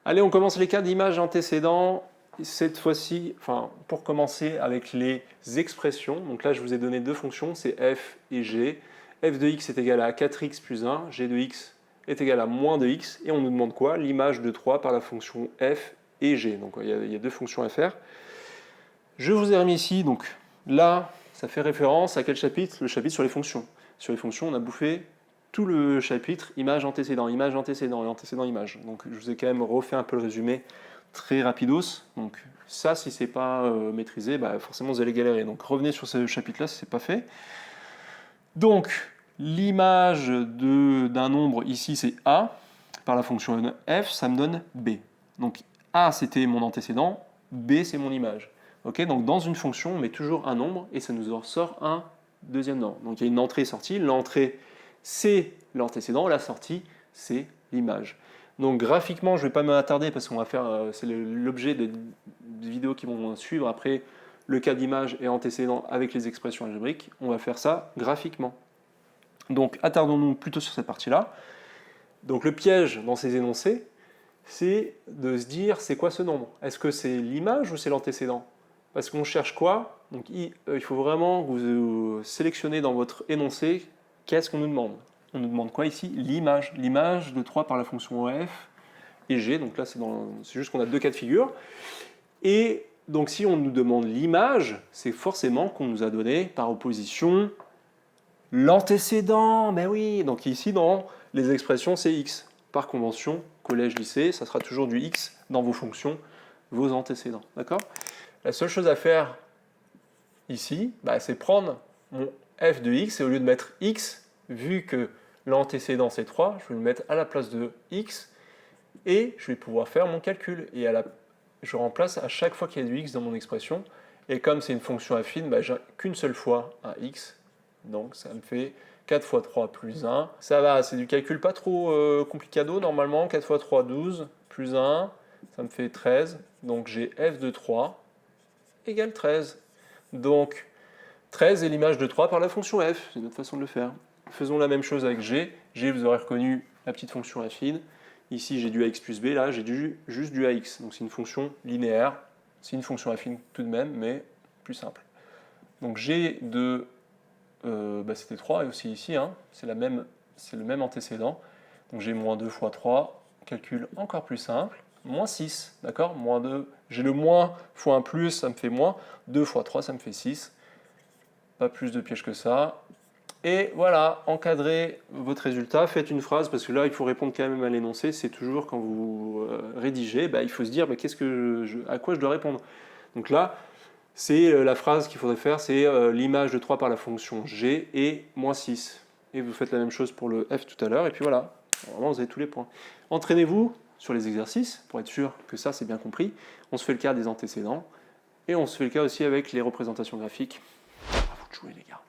Allez, on commence les cas d'images antécédents. Cette fois-ci, pour commencer avec les expressions. Donc là, je vous ai donné deux fonctions, c'est f et g. f de x est égal à 4x plus 1, g de x est égal à moins de x. Et on nous demande quoi? L'image de 3 par la fonction f et g. Donc il y a deux fonctions à faire. Je vous ai remis ici, donc là, ça fait référence à quel chapitre? Le chapitre sur les fonctions. Sur les fonctions, on a bouffé tout le chapitre image antécédent, image antécédent et antécédent image. Donc je vous ai quand même refait un peu le résumé très rapidos. Donc ça, si c'est pas maîtrisé, forcément vous allez galérer. Donc revenez sur ce chapitre-là si c'est pas fait. Donc l'image d'un nombre ici c'est a par la fonction f, ça me donne b. Donc a c'était mon antécédent, b c'est mon image. Ok, donc dans une fonction, on met toujours un nombre et ça nous en sort un deuxième nombre. Donc il y a une entrée et sortie. L'entrée, c'est l'antécédent. La sortie, c'est l'image. Donc graphiquement, je ne vais pas m'attarder parce qu'on va faire, c'est l'objet des vidéos qui vont suivre après le cas d'image et antécédent avec les expressions algébriques. On va faire ça graphiquement. Donc attardons-nous plutôt sur cette partie-là. Donc le piège dans ces énoncés, c'est de se dire c'est quoi ce nombre? Est-ce que c'est l'image ou c'est l'antécédent? Parce qu'on cherche quoi? Donc il faut vraiment que vous sélectionnez dans votre énoncé qu'est-ce qu'on nous demande. On nous demande quoi ici? L'image. L'image de 3 par la fonction f et g. Donc là, c'est juste qu'on a deux cas de figure. Et donc si on nous demande l'image, c'est forcément qu'on nous a donné par opposition l'antécédent. Mais oui, donc ici dans les expressions, c'est x. Par convention, collège, lycée, ça sera toujours du x dans vos fonctions, vos antécédents. D'accord? La seule chose à faire ici, c'est prendre mon f de x et au lieu de mettre x, vu que l'antécédent c'est 3, je vais le mettre à la place de x et je vais pouvoir faire mon calcul. Et je remplace à chaque fois qu'il y a du x dans mon expression. Et comme c'est une fonction affine, j'ai qu'une seule fois un x. Donc ça me fait 4 fois 3 plus 1. Ça va, c'est du calcul pas trop complicado normalement. 4 fois 3, 12, plus 1, ça me fait 13. Donc j'ai f de 3 égale 13. Donc 13 est l'image de 3 par la fonction f. C'est une autre façon de le faire. Faisons la même chose avec g. G, vous aurez reconnu la petite fonction affine. Ici, j'ai du ax plus b. Là, j'ai juste du ax. Donc c'est une fonction linéaire. C'est une fonction affine tout de même, mais plus simple. Donc g de... c'était 3 et aussi ici. C'est le même antécédent. Donc j'ai moins 2 fois 3. Calcul encore plus simple. Moins 6, d'accord? Moins 2. J'ai le moins fois un plus, ça me fait moins. 2 fois 3, ça me fait 6. Pas plus de piège que ça. Et voilà, encadrez votre résultat. Faites une phrase, parce que là, il faut répondre quand même à l'énoncé. C'est toujours quand vous rédigez, il faut se dire à quoi je dois répondre. Donc là, c'est la phrase qu'il faudrait faire, c'est l'image de 3 par la fonction g et moins 6. Et vous faites la même chose pour le f tout à l'heure. Et puis voilà, vraiment, vous avez tous les points. Entraînez-vous sur les exercices, pour être sûr que ça, c'est bien compris. On se fait le cas des antécédents, et on se fait le cas aussi avec les représentations graphiques. À vous de jouer, les gars.